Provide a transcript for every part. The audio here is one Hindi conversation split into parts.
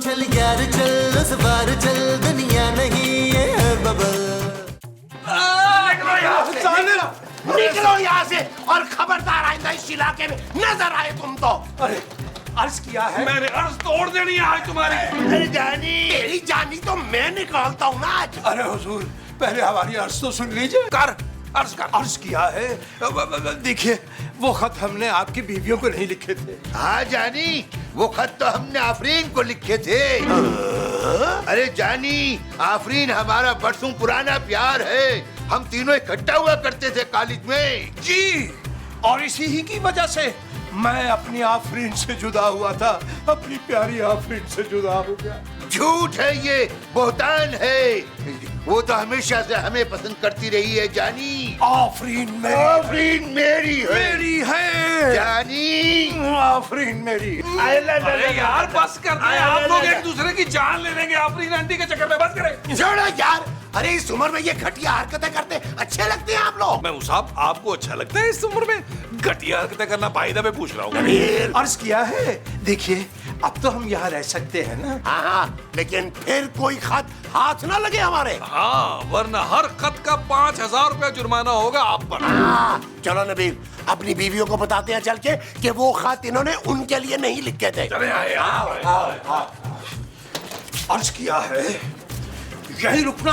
चल यार चल, उस बार चल, दुनिया नहीं ये है बबल। निकलो यहाँ से और खबरदार आइंदा इस इलाके में नजर आए तुम तो। अरे अर्ज किया है, मैंने अर्ज तोड़ देनी है आज तुम्हारी। अरे जानी, तेरी जानी तो मैं निकालता हूँ ना आज। अरे हुजूर पहले हमारी अर्ज तो सुन लीजिए। कर अर्ज कर। अर्ज किया है, देखिए वो खत हमने आपकी बीवियों को नहीं लिखे थे। हाँ जानी, वो खत तो हमने आफरीन को लिखे थे। अरे जानी, आफरीन हमारा बरसों पुराना प्यार है। हम तीनों इकट्ठा हुआ करते थे कॉलेज में। जी, और इसी ही की वजह से मैं अपनी आफरीन से जुदा हुआ था, अपनी प्यारी आफरीन से जुदा हो गया। झूठ है ये, बोहतान है। वो तो हमेशा से हमें पसंद करती रही है जानी। आफरीन मेरी है। मेरी है जानी, आफरीन मेरी। अरे यार बस कर दे, आप लोग एक दूसरे की जान ले लेंगे आफरीन आंटी के चक्कर में। बस करें। छोड़ो यार, अरे इस उम्र में ये घटिया हरकतें करते अच्छे लगते हैं आप लोग। मैं साहब आपको अच्छा लगता है इस उम्र में घटिया हरकतें करना? भाई दबे पूछ रहा हूँ। अर्ज किया है, देखिए अब तो हम यहाँ रह सकते हैं ना। हाँ, लेकिन फिर कोई खत हाथ ना लगे हमारे। हाँ, वरना हर खत का 5000 रुपया जुर्माना होगा आप पर। हाँ, चलो नबील, अपनी बीवियों को बताते हैं चल के कि वो खत इन्होंने उनके लिए नहीं लिखे थे। चले आए अर्ज किया है, यही रुकना।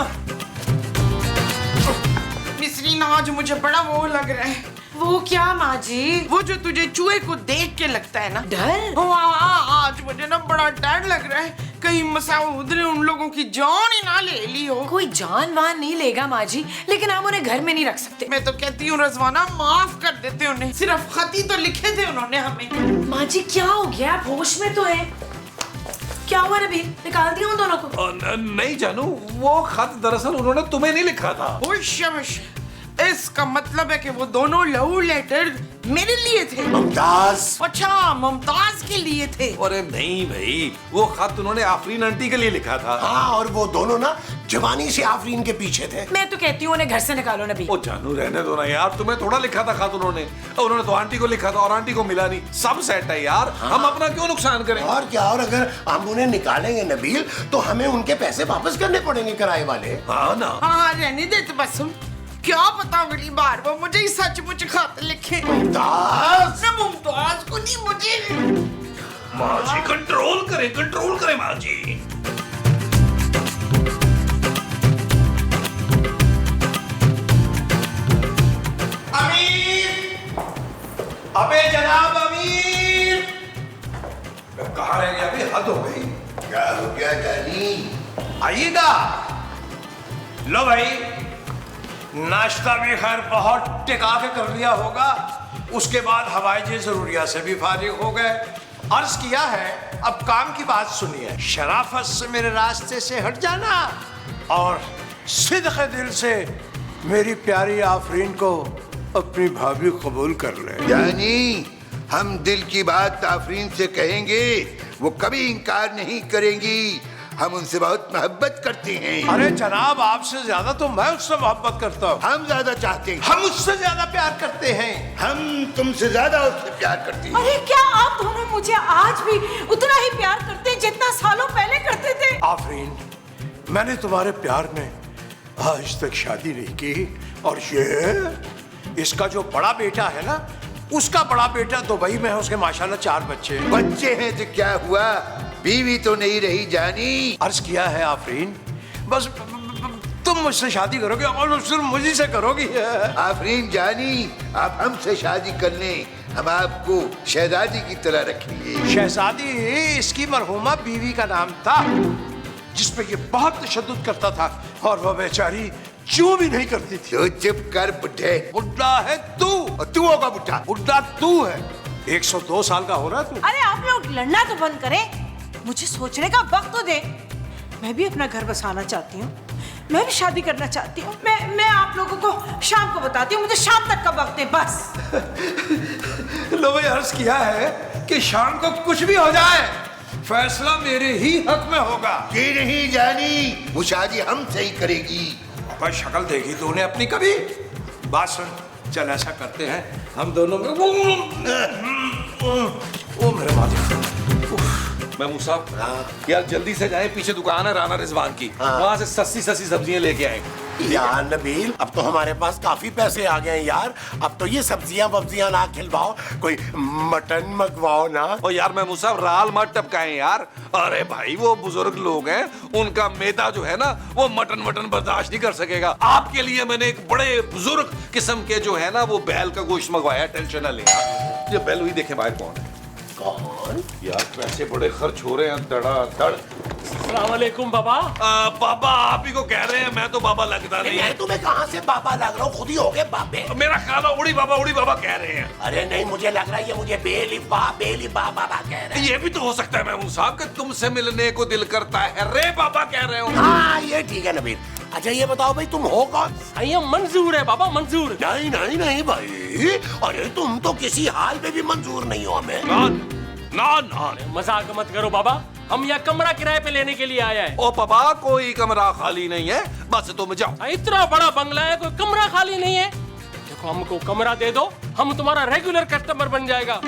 मिसरीन आज मुझे बड़ा वो लग रहा है। वो क्या माँ जी? वो जो तुझे चूहे को देख के लगता है ना, डर? हाँ, आज मुझे ना बड़ा डर लग रहा है कहीं मसाऊद ने उन लोगों की जान ही ना ले ली हो। कोई जान वान नहीं लेगा माँ जी, लेकिन हम उन्हें घर में नहीं रख सकते। मैं तो कहती हूँ रजवाना, माफ कर देते उन्हें, सिर्फ खत ही तो लिखे थे उन्होंने हमें। माँ जी क्या हो गया, आप होश में तो हैं? क्या हुआ नबील, निकाल दिया उन दोनों को? नहीं जानू, वो खत दरअसल उन्होंने तुम्हें नहीं लिखा था। शमश, इसका मतलब है कि वो दोनों लव लेटर मेरे लिए थे। मुमताज? अच्छा, मुमताज के लिए थे। अरे नहीं भाई, वो खत उन्होंने आफरीन आंटी के लिए लिखा था। हाँ, और वो दोनों ना जवानी से आफरीन के पीछे थे। मैं तो कहती हूँ उन्हें घर से निकालो नबील। ओ जानू रहने दो ना यार, तुम्हें थोड़ा लिखा था खत उन्होंने तो आंटी को लिखा था और आंटी को मिला नहीं। सब सेट है यार। हाँ। हम अपना क्यों नुकसान करें? और क्या, और अगर हम उन्हें निकालेंगे नबील तो हमें उनके पैसे वापस करने पड़ेंगे किराए वाले। हाँ ना। हाँ, रहने दे तबस्सुम, क्या पता अगली बार वो मुझे ही सचमुच खत लिखे। मुमताज? मैं मुमताज को नहीं, मुझे। माँ जी कंट्रोल करें माँ जी। अमीर, अबे जनाब अमीर, कहाँ रह गया? अभी हद हो गई। क्या हो गया जानी? आइएगा। लो भाई, नाश्ता भी खैर बहुत टिका के कर लिया होगा, उसके बाद हवाई जरूरिया से भी फारिग हो गए। अर्ज किया है, अब काम की बात सुनिए। शराफत से मेरे रास्ते से हट जाना और सिद्क़ दिल से मेरी प्यारी आफरीन को अपनी भाभी कबूल कर ले। जानी, हम दिल की बात आफरीन से कहेंगे, वो कभी इनकार नहीं करेंगी। हम उनसे बहुत मोहब्बत करते हैं। अरे जनाब, आपसे ज्यादा तो मैं उससे मोहब्बत करता हूँ। हम ज्यादा चाहते हैं। हम उससे ज्यादा प्यार करते हैं। हम तुमसे ज्यादा उससे प्यार करते हैं। अरे क्या आप दोनों मुझे आज भी उतना ही प्यार करते हैं जितना सालों पहले करते थे? आफरीन, मैंने तुम्हारे प्यार में आज तक शादी नहीं की, और ये इसका जो बड़ा बेटा है ना, उसका बड़ा बेटा दुबई में है, उसके माशाल्लाह 4 बच्चे। बच्चे हैं तो क्या हुआ, बीवी तो नहीं रही जानी। अर्ज किया है आफरीन, बस तुम मुझसे शादी करोगे और सिर्फ मुझे से करोगी। आफरीन जानी, आप हमसे शादी कर लें, हम आपको शहजादी की तरह रखेंगे। शहजादी इसकी मरहूमा बीवी का नाम था, जिसपे ये बहुत तशद्दुद करता था, और वह बेचारी क्यों भी नहीं करती थी। तो चुप कर बुढ़े। बुढ़ा है तू, और तू होगा बुढ़ा। बुढ़ा तू है। 102 साल का हो रहा है तू। अरे आप लोग लड़ना तो बंद करें, मुझे सोचने का वक्त तो दे। मैं भी अपना घर बसाना चाहती हूँ, मैं भी शादी करना चाहती हूँ। मैं आप लोगों को शाम को बताती हूँ, मुझे शाम तक का वक्त है बस। लो भाई, अर्ज किया है कि शाम को कुछ भी हो जाए, फैसला मेरे ही हक में होगा। कि नहीं जानी, वो शादी हमसे ही करेगी। पर शक्ल देखी तूने अपनी कभी? बात सुन, चल ऐसा करते हैं, हम दोनों में वो मेरे माथे महमूद साहब यार जल्दी से जाए, पीछे दुकान है राना रिजवान की, वहां से सस्ती सस्ती सब्जियां लेके आए। यार नबील, अब तो हमारे पास काफी पैसे आ गए हैं यार। अब तो ये सब्जियां वब्जियां ना खिलवाओ, कोई मटन मंगवाओ ना। और यार महमूद साहब राल मत टपकाएं यार। अरे भाई वो बुजुर्ग लोग हैं, उनका मैदा जो है ना वो मटन बर्दाश्त नहीं कर सकेगा। आपके लिए मैंने एक बड़े बुजुर्ग किस्म के जो है ना वो बैल का गोश्त मंगवाया, टेंशन ना लेना। ये बैल हुई, देखे बाहर कौन है। कौन? यार पैसे बड़े खर्च हो रहे हैं धड़ाधड़। अस्सलाम वालेकुम बाबा। बाबा आप ही को कह रहे हैं, मैं तो बाबा लगता नहीं। मैं तुम्हें कहाँ से बाबा लग रहा हूँ, खुद ही हो गए बाबे। मेरा ख्याल है उड़ी बाबा कह रहे हैं। अरे नहीं, मुझे लग रहा है ये मुझे बेलिबा बाबा कह रहे हैं। ये भी तो हो सकता है महमूद साहब कि तुमसे मिलने को दिल करता है, रे बाबा कह रहे हो। हाँ ये ठीक है नबील। अच्छा ये बताओ भाई, तुम हो कौन? ये मंजूर है बाबा, मंजूर। नहीं नहीं नहीं भाई, अरे तुम तो किसी हाल में भी मंजूर नहीं हो हमें। ना मजाक मत करो बाबा, हम यहाँ कमरा किराए पे लेने के लिए आया है। ओ बाबा कोई कमरा खाली नहीं है, बस तुम जाओ। इतना बड़ा बंगला है, कोई कमरा खाली नहीं है। देखो हमको कमरा दे दो, हम तुम्हारा रेगुलर कस्टमर बन जाएगा।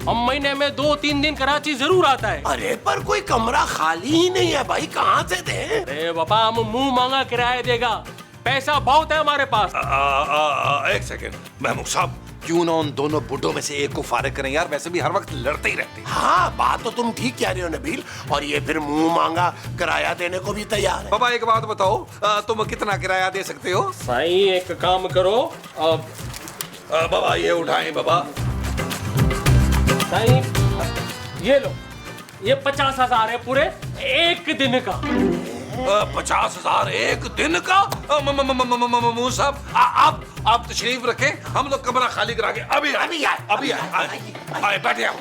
हम महीने में 2-3 दिन कराची जरूर आता है। अरे पर कोई कमरा खाली ही नहीं है भाई, कहाँ से दे? अरे बाबा हम मुंह मांगा किराया देगा, पैसा बहुत है हमारे पास। एक सेकंड महमूद साहब, क्यों ना उन दोनों बुड्ढों में से एक को फारिग करें यार, वैसे भी हर वक्त लड़ते ही रहते हैं। हाँ बात तो तुम ठीक कह रहे हो नबील, और ये फिर मुंह मांगा किराया देने को भी तैयार है। बाबा एक बात बताओ, तुम कितना किराया दे सकते हो? सही एक काम करो, बाबा ये उठाएं बाबा। सही ये लो, ये 50,000 है पूरे एक दिन का। 50,000 एक दिन का? महमूद साहब आप तशरीफ रखें, हम लोग कमरा खाली करा के अभी आए बैठे आओ।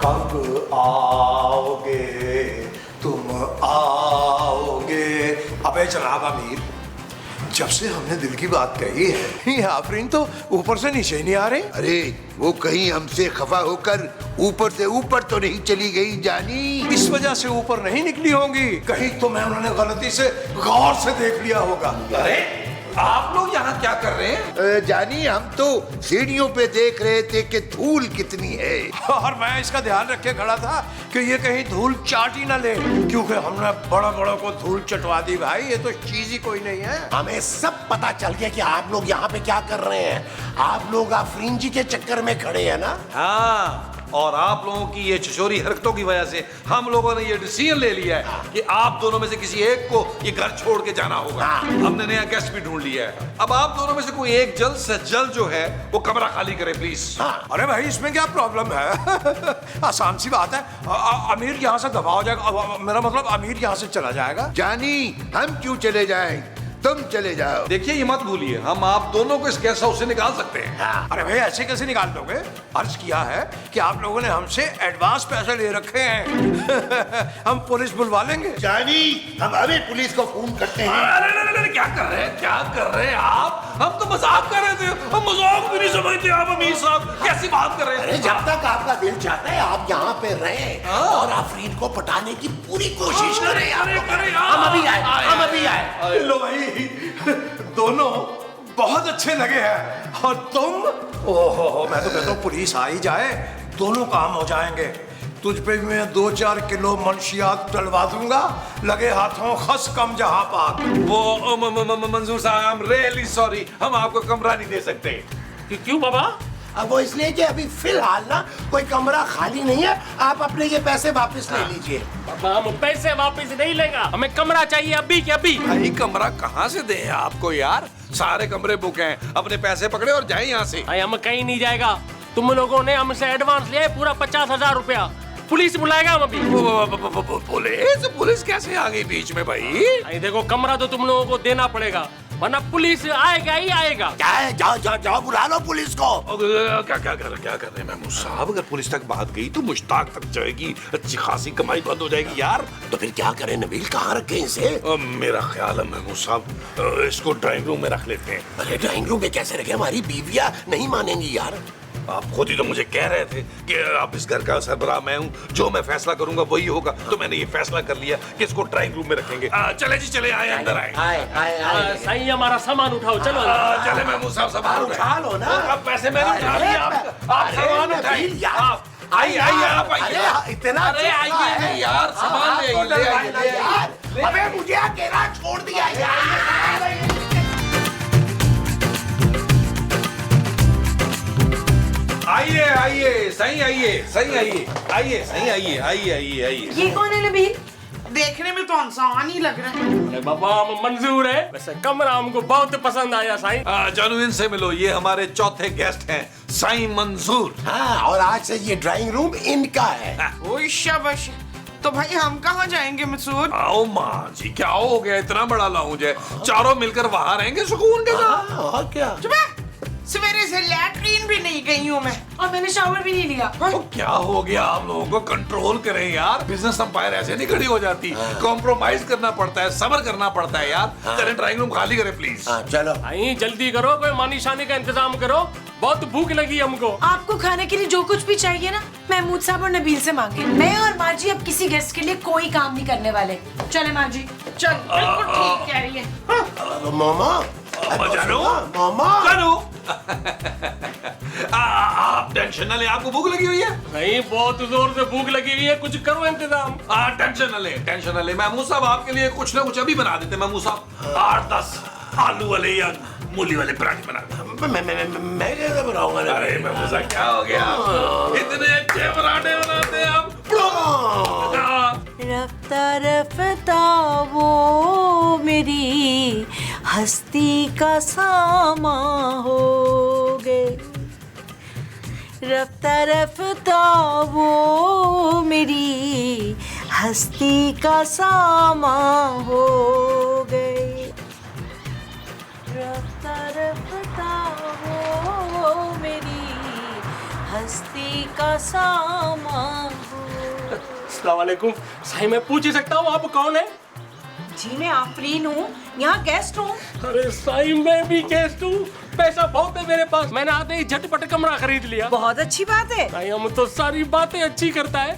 कब आओगे तुम आओगे? अबे जनाब अमीर, जब से हमने दिल की बात कही है ये आफरीन तो ऊपर से नीचे ही नहीं आ रहे। अरे वो कहीं हमसे खफा होकर ऊपर से ऊपर तो नहीं चली गई जानी? इस वजह से ऊपर नहीं निकली होंगी, कहीं तो मैं उन्होंने गलती से गौर से देख लिया होगा। अरे आप लोग यहाँ क्या कर रहे हैं? जानी हम तो सीढ़ियों पे देख रहे थे कि धूल कितनी है, और मैं इसका ध्यान रख के खड़ा था कि ये कहीं धूल चाट ही ना ले, क्योंकि हमने बड़ों को धूल चटवा दी भाई, ये तो चीज ही कोई नहीं है। हमें सब पता चल गया कि आप लोग यहाँ पे क्या कर रहे हैं। आप लोग आफरीन जी के चक्कर में खड़े हैं ना? हाँ, और आप लोगों की ये चचोरी हरकतों की वजह से हम लोगों ने ये डिसीजन ले लिया है कि आप दोनों में से किसी एक को ये घर छोड़ के जाना होगा। हमने नया गेस्ट भी ढूंढ लिया है। अब आप दोनों में से कोई एक जल्द से जल्द जो है वो कमरा खाली करे प्लीज। अरे भाई इसमें क्या प्रॉब्लम है? आसान सी बात है, अमीर यहाँ से दबा हो जाएगा, मेरा मतलब अमीर यहाँ से चला जाएगा। जानी हम क्यों चले जाएं, तुम चले जाओ। देखिए ये मत भूलिए, हम आप दोनों को इस गेस्ट हाउस से निकाल सकते हैं। अरे भाई ऐसे कैसे निकाल दोगे? अर्ज किया है कि आप लोगों ने हमसे एडवांस पैसे ले रखे हैं। हम पुलिस बुलवा लेंगे। जानी हम अभी पुलिस को फोन करते हैं। अरे क्या कर रहे हैं आप? हम तो मजाक कर रहे थे, हम मजाक भी नहीं समझते आप अमीर साहब, कैसी बात कर रहे अरे हैं? जब तक आपका दिल चाहता है आप यहाँ पे रहें और आफरीन को पटाने की पूरी कोशिश करें। हम अभी आए। लो भाई दोनों बहुत अच्छे लगे हैं, और तुम ओहो, मैं तो कहता हूँ पुलिस आ ही जाए, दोनों काम हो जाएंगे। तुझ पे भी मैं 2-4 किलो मंशियात डलवा दूंगा, लगे हाथों खस कम जहां पाक। वो मंजूर साहब रियली सॉरी, हम आपको कमरा नहीं दे सकते। क्यों बाबा? अब वो इसलिए कि अभी फिलहाल ना कोई कमरा खाली नहीं है, आप अपने ये पैसे वापस ले लीजिए। बाबा हम पैसे वापस नहीं लेगा, हमें कमरा चाहिए अभी के अभी। भाई कमरा कहाँ से दें आपको यार, सारे कमरे बुक हैं, अपने पैसे पकड़े और जाए यहाँ से। हम कहीं नहीं जाएगा, तुम लोगों ने हमसे एडवांस लिया है पूरा 50,000 रुपया, पुलिस बुलाएगा हम अभी। पुलिस कैसे आ गई बीच में भाई? देखो कमरा तो तुम लोगों को देना पड़ेगा, वरना पुलिस आएगा ही आएगा। क्या है, जाओ बुला लो पुलिस को। क्या कर रहे हैं महमूद साहब? अगर पुलिस तक बात गई तो मुश्ताक तक जाएगी, अच्छी खासी कमाई बंद हो जाएगी यार। तो फिर क्या करें नबील, कहाँ रखें इसे? मेरा ख्याल है महमूद साहब इसको ड्राइंग रूम में रख लेते हैं। अरे ड्राइंग रूम में कैसे रखें, हमारी बीवियाँ नहीं मानेंगी यार। आप खुद ही तो मुझे कह रहे थे कि आप इस घर का सरबराह मैं हूँ, जो मैं फैसला करूंगा वही होगा, तो मैंने ये फैसला कर लिया कि इसको ड्राइंग रूम में रखेंगे। चले जी चले, आए अंदर आए। सही हमारा सामान उठाओ, चलो चले महमूद साहब सामान उठा लो ना। अब पैसे मैंने उठा लिए, आप सामान उठाइए। आइए आइए आप अरे आइए। इतना अरे आइए नहीं यार, सामान ले आइए, ले आइए, ले आइए। अबे मुझे अकेला छोड़ दिया यार। आइए आइए सही आइए, सही आइए, आइए सही आइए, आइए आइए आइए। ये कौन है नबील? देखने में तो इंसान ही लग रहा है। अरे बाबा हम मंजूर है, वैसे कमरा हमको बहुत पसंद आया साईं। जानू इनसे मिलो, ये हमारे चौथे गेस्ट हैं, साईं मंजूर। हाँ, और आज से ये ड्राइंग रूम इनका है। ओए शाबाश। तो भाई हम कहाँ जाएंगे मसूद? आओ माँ जी, क्या हो गया, इतना बड़ा लाउंज है, चारों मिलकर वहां रहेंगे सुकून के साथ। हाँ, और क्या? चुप है। सवेरे से लैट्रीन भी नहीं गई हूँ मैं। और मैंने शावर भी नहीं लिया। तो क्या हो गया, आप लोगों को कंट्रोल करें यार, बिजनेस अंपायर ऐसे नहीं खड़ी हो जाती, कॉम्प्रोमाइज करना पड़ता है, सब्र करना पड़ता है यार। चलें ड्राइंग रूम खाली करें प्लीज। हाँ, चलो। साईं जल्दी करो, कोई मानी शानी का इंतजाम करो, बहुत भूख लगी हमको। आपको खाने के लिए जो कुछ भी चाहिए ना, महमूद साहब और नबील से मांगे। मैं और माँ जी अब किसी गेस्ट के लिए कोई काम नहीं करने वाले। चले माँ जी। चल बिल्कुल ठीक कह रही है। मामा जानू, मामा जानू, आप टेंशन न ले, आपको भूख लगी हुई है? नहीं, बहुत जोर से भूख लगी हुई है, कुछ करो इंतजाम। टेंशन न ले, टेंशन न ले, महमूद साहब आपके लिए कुछ ना कुछ अभी बना देते। महमूद साहब 8-10 आलू वाले या मूली वाले पराठे बना देते। मैं कैसे बनाऊंगा? अरे महमूद साहब क्या हो गया, इतने अच्छे पराठे बनाते हैं आप। रफ्ता रफ्ता वो मेरी हस्ती का सामा हो गए। रफ्ता रफ्ता वो मेरी हस्ती का सामा हो गए। रफ्ता रफ्ता वो मेरी हस्ती का सामा हो। अस्सलाम वालेकुम। साईं मैं पूछ ही सकता हूँ आप कौन है? जी मैं आफरीन हूँ, यहाँ गेस्ट हूँ। अरे साईं मैं भी गेस्ट हूँ, पैसा बहुत है मेरे पास, मैंने आते ही झटपट कमरा खरीद लिया। बहुत अच्छी बात है। साईं हम तो सारी बातें अच्छी करता है।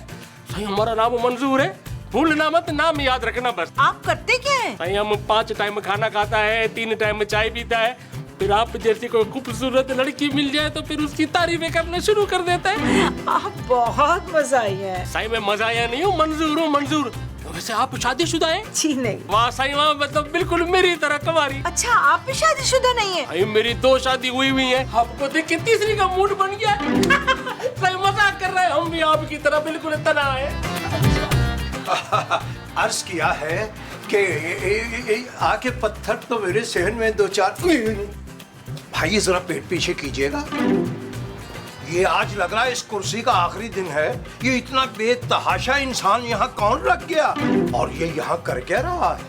साईं हमारा नाम मंजूर है, भूलना मत, नाम याद रखना बस। आप करते क्या हैं? साईं हम 5 टाइम खाना खाता है, 3 टाइम चाय पीता है, फिर आप जैसी कोई खूबसूरत लड़की मिल जाए तो फिर उसकी तारीफें करना शुरू कर देता है। आप बहुत मजा आई है। साईं मैं मजाया नहीं हूँ, मंजूर हूँ मंजूर। वैसे आप शादीशुदा हैं? जी नहीं। वाह साईं वाह, मतलब बिल्कुल मेरी तरह कमारी। अच्छा आप भी शादीशुदा नहीं है? साईं मेरी 2 शादी हुई है, आपको देख के तीसरी का मूड बन गया। साईं मजाक कर रहे हैं, हम भी आपकी तरह बिल्कुल तना है। अर्ज किया है कि आके पत्थर तो मेरे सहन में 2-4। भाई जरा पेट पीछे कीजिएगा, ये आज लग रहा है इस कुर्सी का आखिरी दिन है। ये इतना बेतहाशा इंसान यहाँ कौन रख गया, और ये यहाँ कर क्या रहा है?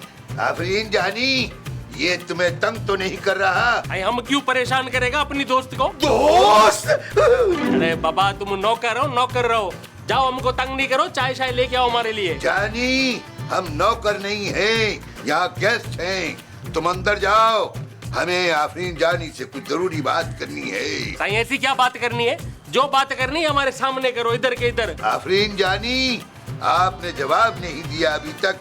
आफरीन जानी, ये तुम्हें तंग तो नहीं कर रहा? भाई हम क्यों परेशान करेगा अपनी दोस्त को? दोस्त? अरे बाबा तुम नौकर रहो, जाओ हमको तंग नहीं करो, चाय शाय लेके आओ हमारे लिए। जानी हम नौकर नहीं हैं, यहाँ गेस्ट हैं। तुम अंदर जाओ, हमें आफरीन जानी से कुछ जरूरी बात करनी है। साईं ऐसी क्या बात करनी है? जो बात करनी है हमारे सामने करो, इधर के इधर। आफरीन जानी, आपने जवाब नहीं दिया अभी तक।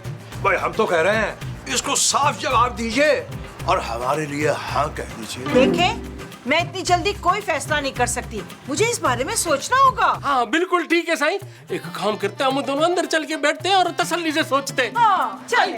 भाई हम तो कह रहे हैं इसको साफ जवाब दीजिए और हमारे लिए हाँ कह दीजिए। देखें, मैं इतनी जल्दी कोई फैसला नहीं कर सकती, मुझे इस बारे में सोचना होगा। हाँ बिल्कुल ठीक है साईं, एक काम करते हैं हम दोनों अंदर चल के बैठते हैं और तसल्ली से सोचते हैं। हाँ, चल।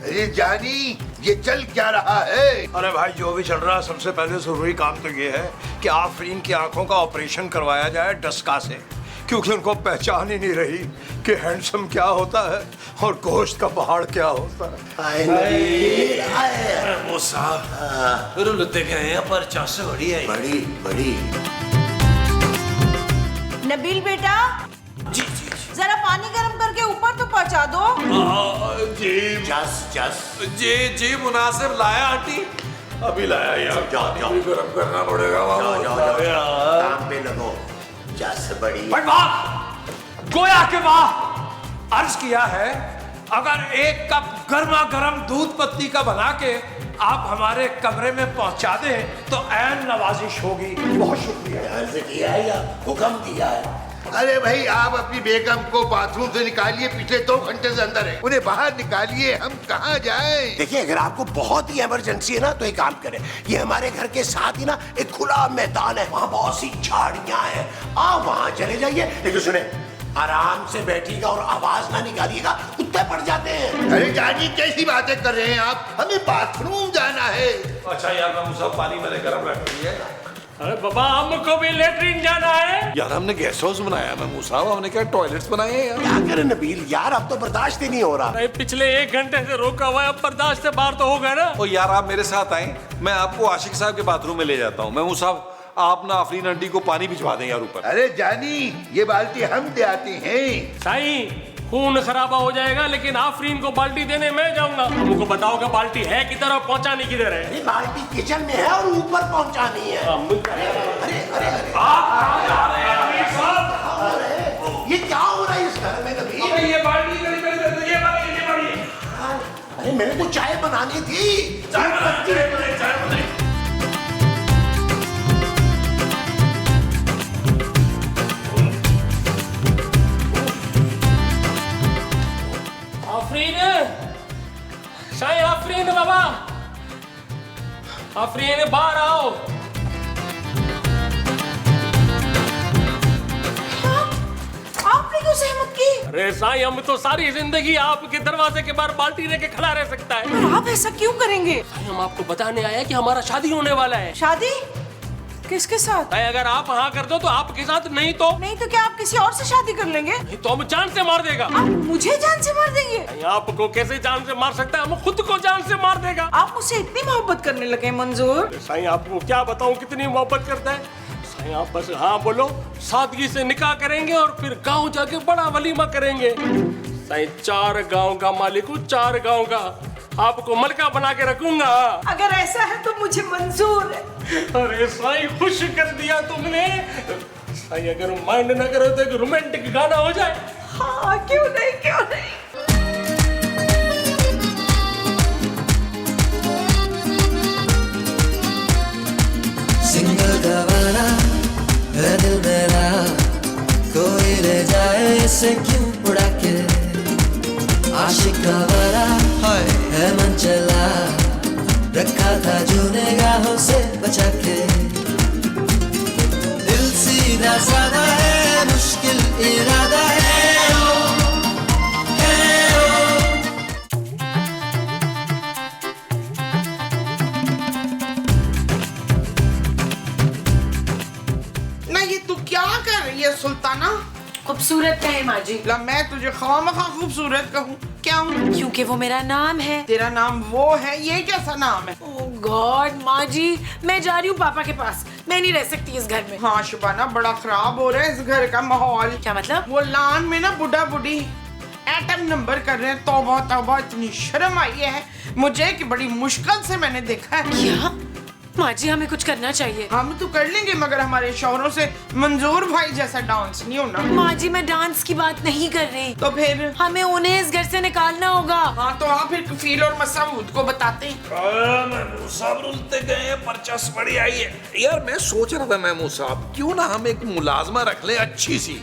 अरे जानी, ये चल क्या रहा है? अरे भाई जो भी चल रहा है, सबसे पहले जरूरी काम तो ये है कि आफरीन की आंखों का ऑपरेशन करवाया जाए डस्का से, क्योंकि उनको पहचान ही नहीं रही कि हैंडसम क्या होता है और गोश्त का पहाड़ क्या होता है। वो साहब फिर लुत्ते गए हैं पर चासे बड़ी है। बड़ी बड़ी। नबील बेटा, जी जी जरा पानी गर्म करके ऊपर तो पहुंचा दो। जी जस जी जी मुनासिब लाया आंटी, अभी लाया यार। जाओ। भी गरम करना पड़ेगा। जाओ काम पे लगो। जस बड़ी। भाई वाह, गोया के वाह। अर्ज किया है अगर 1 कप गर्मा गर्म दूध पत्ती का बना के आप हमारे कमरे में पहुंचा दें तो ऐन नवाजिश होगी। बहुत शुक्रिया। अर्ज किया है या हुक्म दिया है? अरे भाई आप अपनी बेगम को बाथरूम से निकालिए, पिछले 2 घंटे से अंदर है, उन्हें बाहर निकालिए, हम कहाँ जाएं? देखिए अगर आपको बहुत ही इमरजेंसी है ना तो एक काम करें, ये हमारे घर के साथ ही ना एक खुला मैदान है, वहाँ बहुत सी झाड़ियाँ हैं, आप वहाँ चले जाइए। लेकिन सुने, आराम से बैठिएगा और आवाज ना निकालिएगा, कुत्ते पड़ जाते हैं। अरे जानी कैसी बातें कर रहे हैं आप, हमें बाथरूम जाना है। अच्छा यार मैं मुसाब, पानी मैंने गर्म रख दिया है। अरे बाबा हमको भी लेटरिन जाना है। यार हमने गेस्ट हाउस बनाया मैं मुसाब, हमने क्या टॉयलेट्स बनाए हैं यार। क्या करें नबील यार, अब तो बर्दाश्त ही नहीं हो रहा। नहीं पिछले 1 घंटे से रोका हुआ है, अब बर्दाश्त से बाहर तो होगा ना। ओ यार आप मेरे साथ आए, मैं आपको आशिक साहब के बाथरूम में ले जाता हूँ। मैं मुसाब आप ना आफरीन आंटी को पानी भिजवा दें यार ऊपर। अरे जानी ये बाल्टी हम दे आते हैं। साईं खून खराबा हो जाएगा, लेकिन आफरीन को बाल्टी देने मैं जाऊंगा। हमको बताओ कि बाल्टी है किधर और पहुंचानी किधर है। ये बाल्टी किचन में है और ऊपर पहुंचानी है। अरे अरे अरे आप कहाँ जा रहे हैं अमीर साहब? ये क्या हो रहा है इस घर में नबील? ये बाल्टी ये बाल्टी। अरे मैंने तो चाय बनानी थी। चाय आफरीन, शायद आफरीन बाबा, आफरीन बाहर आओ। आपने क्यों सहमत की? अरे साईं हम तो सारी जिंदगी आपके दरवाजे के बाहर बाल्टी लेके खड़ा रह सकता है। पर आप ऐसा क्यों करेंगे? साईं हम आपको बताने आए हैं कि हमारा शादी होने वाला है। शादी किसके साथ? साईं अगर आप हाँ कर दो तो आपके साथ, नहीं तो नहीं तो क्या आप किसी और से शादी कर लेंगे? नहीं तो हम जान से मार देगा। आप मुझे जान से मार देंगे? साईं आपको कैसे जान से मार सकता है, हम खुद को जान से मार देगा। आप मुझसे इतनी मोहब्बत करने लगे मंजूर? साईं आपको क्या बताऊं कितनी मोहब्बत करता है। साईं आप बस हाँ बोलो, सादगी से निकाह करेंगे और फिर गांव जाके बड़ा वलीमा करेंगे। साईं 4 गांव का मालिक हूँ, 4 गांव का, आपको मलका बना के रखूंगा। अगर ऐसा है तो मुझे मंजूर है। अरे साईं खुश कर दिया तुमने। साईं अगर माइंड ना करो तो एक रोमांटिक गाना हो जाए। हाँ क्यों नहीं, क्यों नहीं। सिंगल गवारा है दिल मेरा, कोई ले जाए इसे क्यों उड़ा के। आशिक गवारा है मन चला, रखा था जो निगाहों से बचा के। दिल सीधा साधा है, मुश्किल इरादा है ओ, है ओ। ना ये तू क्या कर रही है सुल्ताना? खूबसूरत कहे माँ जी। ला मैं तुझे खामखा खूबसूरत कहूँ क्या हूँ? क्योंकि वो मेरा नाम है। तेरा नाम वो है, ये कैसा नाम है? ओह गॉड माँ जी, मैं जा रही हूँ पापा के पास, मैं नहीं रह सकती इस घर में। हाँ शुबाना बड़ा खराब हो रहा है इस घर का माहौल। क्या मतलब? वो लान में ना बुढ़ा बुढ़ी एटम नंबर कर रहे हैं। तौबा तौबा, इतनी शर्म आई है मुझे कि बड़ी मुश्किल से मैंने देखा है। क्या माँ जी हमें कुछ करना चाहिए। हम तो कर लेंगे मगर हमारे शौहरों से मंजूर भाई जैसा डांस नहीं होना। माँ जी मैं डांस की बात नहीं कर रही, तो फिर हमें उन्हें इस घर से निकालना होगा। हाँ तो हाँ फिर कफील और मसूद को बताते हैं। महमूद साहब रुलते गए हैं, पर्चस बड़ी आई है। यार मैं सोच रहा था महमूद साहब क्यों ना हम एक मुलाजमा रख ले अच्छी सी,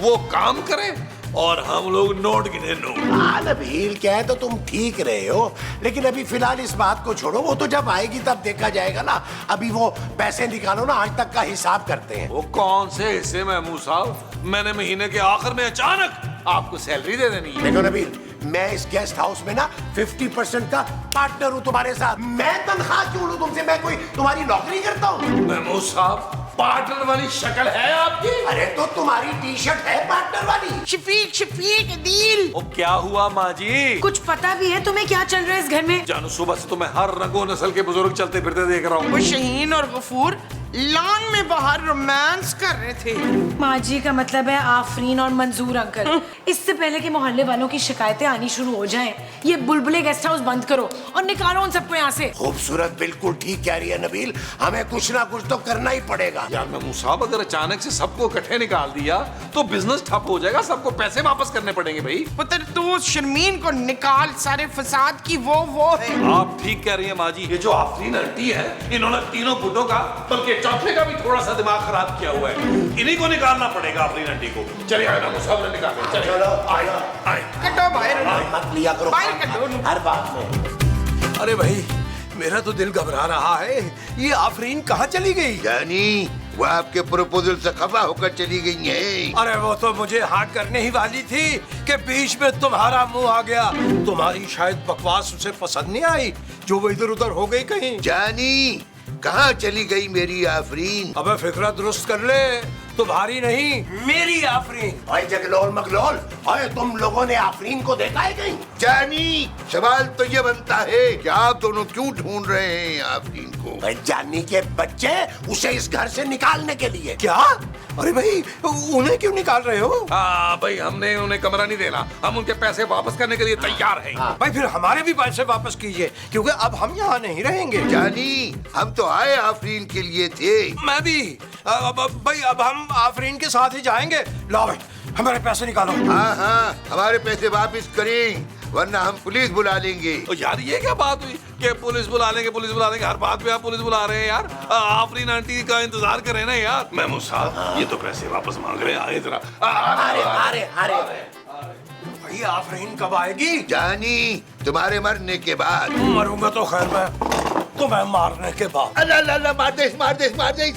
वो काम करे और हम लोग नोट गिने नोट। हाँ नबील क्या है, तो तुम ठीक रहे हो, लेकिन अभी फिलहाल इस बात को छोड़ो, वो तो जब आएगी तब देखा जाएगा ना। अभी वो पैसे निकालो ना, आज तक का हिसाब करते हैं। वो कौन से हिस्से महमूद साहब, मैंने महीने के आखिर में अचानक आपको सैलरी दे देनी है। देखो नबील, मैं इस गेस्ट हाउस में ना 50% का पार्टनर हूँ तुम्हारे साथ। मैं तनख्वाह क्यों लूं तुमसे, मैं कोई तुम्हारी नौकरी करता हूँ? महमूद साहब पार्टनर वाली शक्ल है आपकी। अरे तो तुम्हारी टी शर्ट है पार्टनर वाली। शफीक शफीक दिल, वो क्या हुआ माँ जी? कुछ पता भी है तुम्हें क्या चल रहा है इस घर में? जानू सुबह से तो मैं हर रंगो नस्ल के बुजुर्ग चलते फिरते देख रहा हूँ। वो शहीन और गफूर लॉन में बाहर रोमांस कर रहे थे। माँ जी का मतलब है आफरीन और मंजूर अंकल। इससे पहले कि मोहल्ले वालों की शिकायतें आनी शुरू हो जाएं, ये बुलबुले गेस्ट हाउस बंद करो और निकालो उन सबको यहाँ से। खूबसूरत बिल्कुल ठीक कह रही है नबील, हमें कुछ ना कुछ तो करना ही पड़ेगा। यार महमूद साहब अगर अचानक से सबको इकट्ठे निकाल दिया तो बिजनेस ठप हो जाएगा, सबको पैसे वापस करने पड़ेंगे भाई। पुत्र तू शर्मीन को निकाल, सारे फसाद की वो है। आप ठीक कह रही हैं माँ जी। ये जो आफरीन आंटी है, इन्होंने तीनों बुढ़ों का बल्कि एक चौथे का भी थोड़ा सा दिमाग खराब किया हुआ है। इन्हीं को निकालना पड़ेगा अपनी नंडी को। चलिए आए ना मुसाब ने निकाले। चलिए चलो आए आए। कटो बाहर मत लिया करो बाहर कटो हर बात में। अरे भाई मेरा तो दिल घबरा रहा है, ये आफरीन कहाँ चली गई? जानी वो आपके प्रपोजल से खफा होकर चली गई है। अरे वो तो मुझे हाँ करने ही वाली थी कि बीच में तुम्हारा मुंह आ गया। तुम्हारी शायद बकवास उसे पसंद नहीं आई जो वो इधर उधर हो गई कहीं। जानी कहाँ चली गई मेरी आफरीन? अबे फिक्रा दुरुस्त कर ले, तुम्हारी नहीं मेरी आफरीन। भाई जगलोल मगलोल, अरे तुम लोगों ने आफरीन को देखा है कहीं? जानी सवाल तो ये बनता है कि आप दोनों क्यों ढूंढ रहे हैं आफरीन को? भाई जानी के बच्चे उसे इस घर से निकालने के लिए। क्या? अरे भाई उन्हें क्यों निकाल रहे हो? हाँ भाई हमने उन्हें कमरा नहीं देना, हम उनके पैसे वापस करने के लिए तैयार हैं। भाई फिर हमारे भी पैसे वापस कीजिए क्योंकि अब हम यहाँ नहीं रहेंगे। जानी हम तो आए आफरीन के लिए थे। मैं भी भाई अब हम आफरीन के साथ ही जाएंगे। लो भाई हमारे पैसे निकालो। हाँ हाँ हमारे पैसे वापस करें वरना हम पुलिस बुला लेंगे। तो यार ये क्या बात हुई कि पुलिस बुला लेंगे हर बात पे आप पुलिस बुला रहे हैं यार। आफरीन आंटी का इंतजार करें ना यार। मैं मुसाब ये तो पैसे वापस मांग रहे हैं। आए जरा। अरे अरे अरे भाई आफरीन कब आएगी? जानी तुम्हारे मरने के बाद। मरूंगा तो खैर मैं, तुम्हें मारने के बाद। अल्लाह अल्लाह अल्लाह, मार दे मार दे मार दे।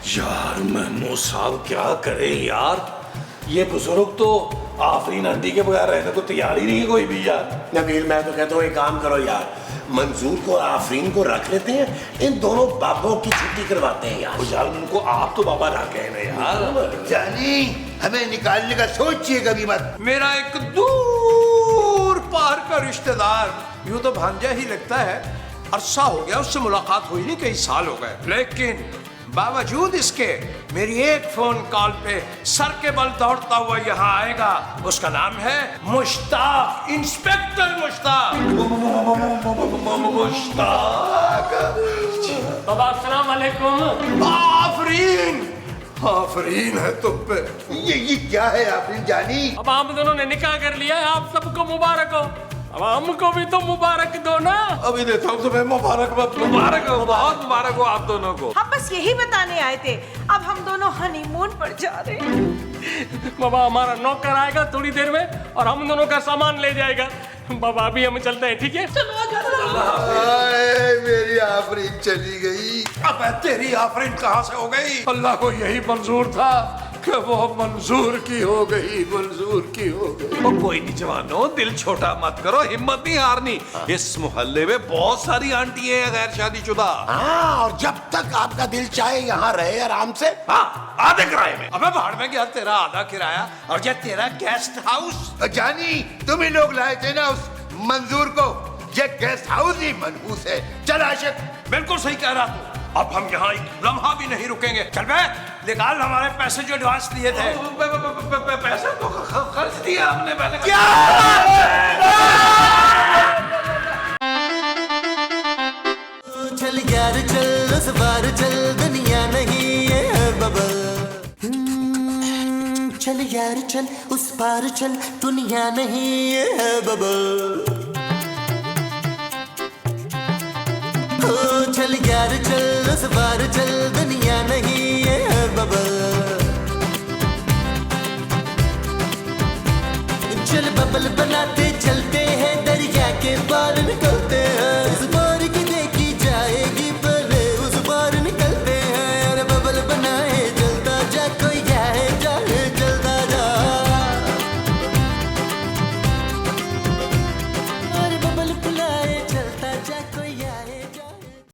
यार महमूद साहब क्या करे यार, ये बुजुर्ग तो आफरीन आंटी के बगैर रहने को तैयार ही नहीं है कोई भी यार। नबील मैं तो कहता हूँ एक काम करो यार, मंजूर को आफरीन को रख लेते हैं, इन दोनों बाबों की छुट्टी करवाते हैं यार। यार उनको आप तो बाबा रखे हैं ना यार। जानी हमें निकालने का सोचिए कभी मत। मेरा एक दूर पार का रिश्तेदार, यूं तो भांजा ही लगता है, अरसा हो गया उससे मुलाकात हुई नहीं, कई साल हो गए, लेकिन बावजूद इसके मेरी एक फोन कॉल पे सर के बल दौड़ता हुआ यहाँ आएगा। उसका नाम है मुश्ताक, इंस्पेक्टर मुश्ताक। मुश्ताक। बाबा अस्सलाम वालेकुम। आफरीन, आफरीन है तुम पे। ये क्या है आफरीन जानी? अब हम दोनों ने निकाह कर लिया है, आप सबको मुबारक हो। अब हमको भी तो मुबारक दो ना। अभी देता हूँ तुम्हें मुबारक हो, बहुत मुबारक हो आप दोनों को। हम बस यही बताने आए थे, अब हम दोनों हनीमून पर जा रहे हैं। बाबा हमारा नौकर आएगा थोड़ी देर में और हम दोनों का सामान ले जाएगा। बाबा अभी हम चलते हैं, ठीक है? हाय, मेरी आफरीन चली गई। अब तेरी आफरीन कहाँ से हो गई? अल्लाह को यही मंजूर था कि वो मंजूर की हो गई, मंजूर की हो गई। ओ कोई नहीं जवानों, दिल छोटा मत करो, हिम्मत नहीं हारनी। इस मोहल्ले में बहुत सारी आंटी है गैर शादीशुदा। हाँ, और जब तक आपका दिल चाहे यहाँ रहे आराम से। हाँ, आधे किराए में। अबे भाड़ में गया तेरा आधा किराया और ये तेरा गेस्ट हाउस। जानी तुम ही लोग लाए थे ना उस मंजूर को, ये गेस्ट हाउस ही मनहूस है। चल आशिक। बिल्कुल सही कह रहा तू। अब हम यहाँ एक लम्हा भी नहीं रुकेंगे। चल बे, निकाल हमारे पैसे जो एडवांस दिए थे। पैसा तो खर्च दिया हमने पहले। क्या? चल यार चल उस बार चल, दुनिया नहीं ये है बबल। चल यार चल उस पार चल, दुनिया नहीं ये है बबल। चल यार चल उस बार चल, दुनिया नहीं ये है बबल। चल बबल बनाते चलते हैं दरिया के पार।